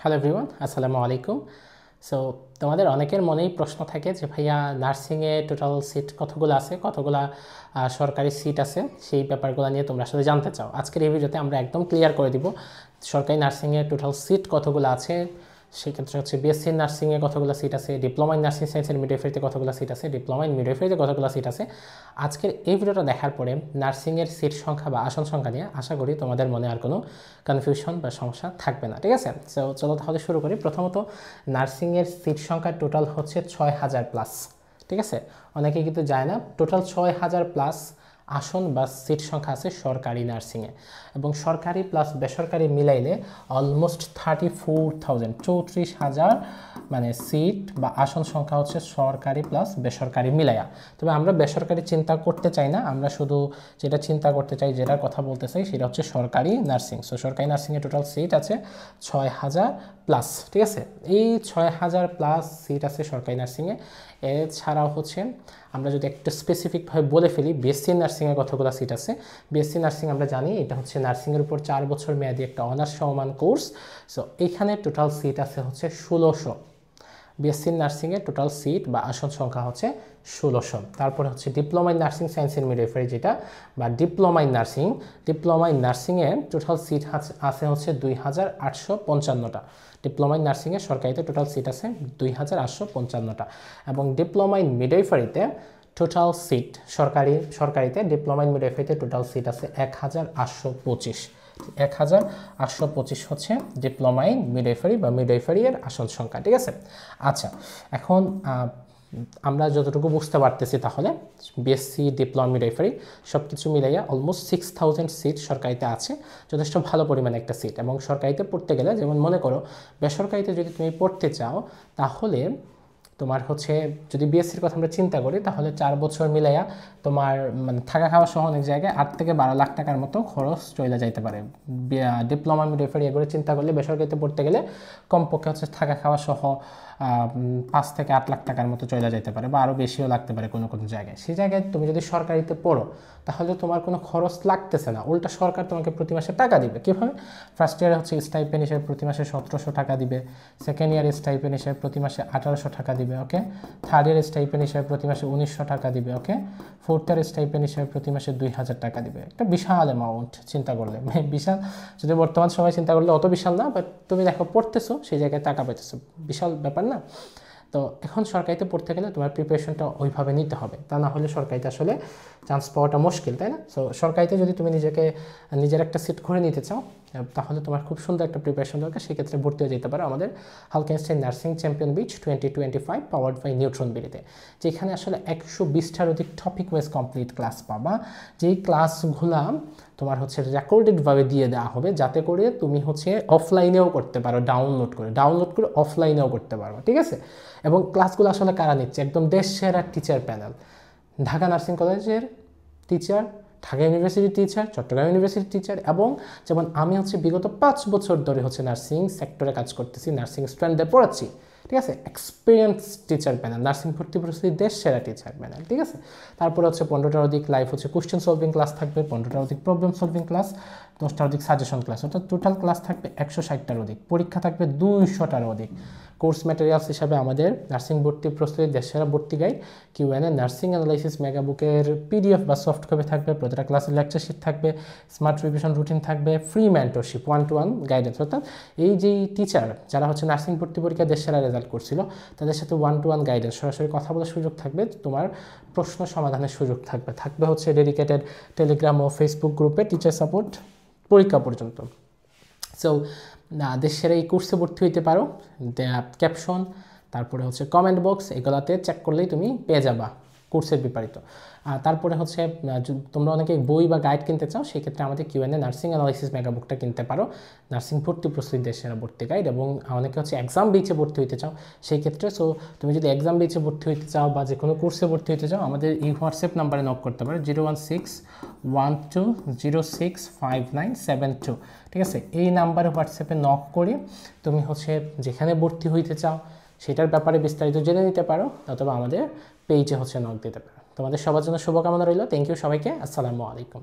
Hello everyone, আসসালামু আলাইকুম। So তোমাদের অনেকের মনেই প্রশ্ন থাকে যে ভাইয়া নার্সিংয়ে টোটাল সিট কতগুলো আছে, কতগুলা সরকারি সিট আছে, সেই ব্যাপারগুলো নিয়ে তোমরা আসলে জানতে চাও। আজকের এই ভিডিওতে আমরা একদম ক্লিয়ার করে দিব সরকারি নার্সিংয়ে টোটাল সিট কতগুলো আছে। সেক্ষেত্রে হচ্ছে বিএসসি নার্সিংয়ে কতগুলো সিট আছে, diploma in nursing science and মিডওয়াইফারিতে কতগুলো সিট আছে, ডিপ্লোমা ইন মিডওয়াইফারিতে কতগুলো সিট আছে। আজকের এই ভিডিওটা দেখার পরে নার্সিংয়ের সিট সংখ্যা বা আসন সংখ্যা নিয়ে আশা করি তোমাদের মনে আর কোনো কনফিউশন বা সমস্যা থাকবে না, ঠিক আছে। সো চলো তাহলে শুরু করি। প্রথমত নার্সিংয়ের সিট সংখ্যা টোটাল হচ্ছে ৬,০০০ প্লাস, ঠিক আছে। অনেকে কিন্তু যায় না, টোটাল ৬,০০০ প্লাস আসন বা সিট সংখ্যা আছে সরকারি নার্সিংয়ে, এবং সরকারি প্লাস বেসরকারি মিলাইলে অলমোস্ট 34,000 34,000 মানে সিট বা আসন সংখ্যা হচ্ছে সরকারি প্লাস বেসরকারি মিলাইয়া। তবে আমরা বেসরকারি চিন্তা করতে চাই না, আমরা শুধু যেটা চিন্তা করতে চাই, যেটার কথা বলতে চাই সেটা হচ্ছে সরকারি নার্সিং। সো সরকারি নার্সিংয়ে টোটাল সিট আছে ৬,০০০ প্লাস, ঠিক আছে। এই ৬,০০০ প্লাস সিট আছে সরকারি নার্সিংয়ে। এছাড়াও হচ্ছে আমরা যদি একটু স্পেসিফিকভাবে বলে ফেলি বিএসসি নার্সিংয়ে কতগুলো সিট আছে। বিএসসি নার্সিং আমরা জানি এটা হচ্ছে নার্সিংয়ের উপর 4 বছর মেয়াদি একটা অনার্স সমমান কোর্স। সো এখানে টোটাল সিট আছে হচ্ছে ১৬০০। বিএসসি নার্সিংয়ে টোটাল সিট বা আসন সংখ্যা হচ্ছে ১৬০০। তারপরে হচ্ছে diploma in nursing science and midwifery, যেটা বা ডিপ্লোমা ইন নার্সিংয়ে টোটাল সিট আছে হচ্ছে ২,৮৫৫টা। ডিপ্লোমা ইন নার্সিংয়ে সরকারিতে টোটাল সিট আছে ২,৮৫৫টা, এবং ডিপ্লোমা ইন মিডওয়াইফারিতে টোটাল সিট সরকারিতে ডিপ্লোমা ইন মিডওয়াইফারিতে টোটাল সিট আছে ১,৮২৫। ১,৮২৫ হচ্ছে ডিপ্লোমা ইন মিডওয়াইফারি বা মিডওয়াইফারি এর আসন সংখ্যা, ঠিক আছে। আচ্ছা, এখন আমরা যতটুকু বুঝতে পারতেছি, তাহলে বিএসসি ডিপ্লোমা মিডওয়াইফারি সব কিছু মিলাইয়া অলমোস্ট 6,000 সিট সরকারিতে আছে, যথেষ্ট ভালো পরিমাণে একটা সিট। এবং সরকারিতে পড়তে গেলে, যেমন মনে করো বেসরকারিতে যদি তুমি পড়তে চাও, তাহলে তোমার হচ্ছে যদি বিএসসির কথা আমরা চিন্তা করি, তাহলে 4 বছর মিলাইয়া তোমার মানে থাকা খাওয়া সহ অনেক জায়গায় 8 থেকে 12 লাখ টাকার মতো খরচ চলে যাইতে পারে। ডিপ্লোমা মিডওয়াইফারি এগুলো চিন্তা করলে বেসরকারিতে পড়তে গেলে কমপক্ষে হচ্ছে থাকা খাওয়া সহ 5 থেকে 8 লাখ টাকার মতো চলে যেতে পারে, বা আরও বেশিও লাগতে পারে কোনো কোনো জায়গায়। সেই জায়গায় তুমি যদি সরকারিতে পড়ো, তাহলে তোমার কোনো খরচ লাগতেছে না, উল্টা সরকার তোমাকে প্রতি মাসে টাকা দিবে। কীভাবে? ফার্স্ট ইয়ারে হচ্ছে স্টাইপেন্ড হিসেবে প্রতি মাসে ১৭০০ টাকা দিবে, সেকেন্ড ইয়ারে স্টাইপেন্ড হিসেবে প্রতি মাসে ১৮০০ টাকা দিবে, ওকে। থার্ড ইয়ার স্টাইপেন্ড হিসেবে প্রতি মাসে ১৯০০ টাকা দিবে, ওকে। ফোর্থ ইয়ার স্টাইপেন্ড হিসেবে প্রতি মাসে ২,০০০ টাকা দিবে। একটা বিশাল অ্যামাউন্ট চিন্তা করলে, বিশাল, যদি বর্তমান সময় চিন্তা করলে অত বিশাল না, বাট তুমি দেখো পড়তেছো, সেই জায়গায় টাকা পাইতেছো, বিশাল ব্যাপার না। তো এখন সরকারিতে পড়তে গেলে তোমার প্রিপারেশনটা ওইভাবে নিতে হবে, তা না হলে সরকারিতে আসলে চান্স পাওয়াটা মুশকিল, তাই না? সো সরকারিতে যদি তুমি নিজের একটা সিট করে নিতে চাও, তাহলে তোমার খুব সুন্দর একটা প্রিপারেশন দরকার। সেক্ষেত্রে ভর্তি হয়ে যেতে পারো আমাদের হালকেনস্টাইন নার্সিং চ্যাম্পিয়ন বিচ 2025 পাওয়ার্ড বাই নিউট্রন বিডিতে, যেখানে আসলে 120টার অধিক টপিক ওয়াইজ কমপ্লিট ক্লাস পাবা। যেই ক্লাসগুলা তোমার হচ্ছে রেকর্ডেডভাবে দিয়ে দেওয়া হবে, যাতে করে তুমি হচ্ছে অফলাইনেও করতে পারো, ডাউনলোড করে অফলাইনেও করতে পারো, ঠিক আছে। এবং ক্লাসগুলো আসলে কারা নিচ্ছে? একদম দেশ সেরা টিচার প্যানেল, ঢাকা নার্সিং কলেজের টিচার, ঢাকা ইউনিভার্সিটির টিচার, চট্টগ্রাম ইউনিভার্সিটির টিচার, এবং যেমন আমি হচ্ছে বিগত 5 বছর ধরে হচ্ছে নার্সিং সেক্টরে কাজ করতেছি, নার্সিং স্টুডেন্টদের পড়াচ্ছি, ঠিক আছে। এক্সপিরিয়েন্স টিচার প্যানেল, নার্সিং ভর্তি প্রস্তুতি দেশ সেরা টিচার প্যানেল, ঠিক আছে। তারপরে হচ্ছে 15টার অধিক লাইভ হচ্ছে কোশ্চেন সলভিং ক্লাস থাকবে, 15টার অধিক প্রবলেম সলভিং ক্লাস, 10টার অধিক সাজেশন ক্লাস, অর্থাৎ টোটাল ক্লাস থাকবে 160টার অধিক, পরীক্ষা থাকবে 200টার অধিক। কোর্স ম্যাটেরিয়ালস হিসাবে আমাদের নার্সিং ভর্তি প্রস্তুতি দেশসেরা ভর্তি guide, QnA, nursing analysis mega বুকের পিডিএফ বা সফট কপি থাকবে, প্রতিটা ক্লাসের লেকচার শিট থাকবে, স্মার্ট রিভিশন রুটিন থাকবে, ফ্রি মেন্টরশিপ, 1-to-1 গাইডেন্স। অর্থাৎ এই যেই টিচার যারা হচ্ছে নার্সিং ভর্তি পরীক্ষা দেশসেরা রেজাল্ট করছিল, তাদের সাথে 1-to-1 গাইডেন্স, সরাসরি কথা বলার সুযোগ থাকবে, তোমার প্রশ্ন সমাধানের সুযোগ থাকবে হচ্ছে ডেডিকেটেড টেলিগ্রাম ও ফেসবুক গ্রুপে টিচার সাপোর্ট পরীক্ষা পর্যন্ত। সো দেশের এই কোর্সে ভর্তি হইতে পারো, ক্যাপশন, তারপরে হচ্ছে কমেন্ট বক্স, এগুলাতে চেক করলেই তুমি পেয়ে যাবা কোর্সের বিপরীত। তারপরে হচ্ছে তোমরা অনেকে বই বা গাইড কিনতে চাও, সেক্ষেত্রে আমাদের কিউএনএ নার্সিং অ্যানালাইসিস মেগা বুকটা কিনতে পারো, নার্সিং ভর্তি প্রস্তুতি দেশের ভর্তি গাইড। এবং অনেকে হচ্ছে এক্সাম বেচে ভর্তি হইতে চাও, সেই ক্ষেত্রে তুমি যদি এক্সাম বেচে ভর্তি হইতে চাও বা যে কোনো কোর্সে ভর্তি হইতে চাও, আমাদের এই হোয়াটসঅ্যাপ নাম্বারে নক করতে পারো, 01612065972, ঠিক আছে। এই নাম্বারে হোয়াটসঅ্যাপে নক করে তুমি হচ্ছে যেখানে ভর্তি হইতে চাও সেটার ব্যাপারে বিস্তারিত জেনে নিতে পারো, অথবা আমাদের পেজে হচ্ছে নক দিতে পারো। তোমাদের সবার জন্য শুভকামনা রইল। থ্যাংক ইউ সবাইকে। আসসালামু আলাইকুম।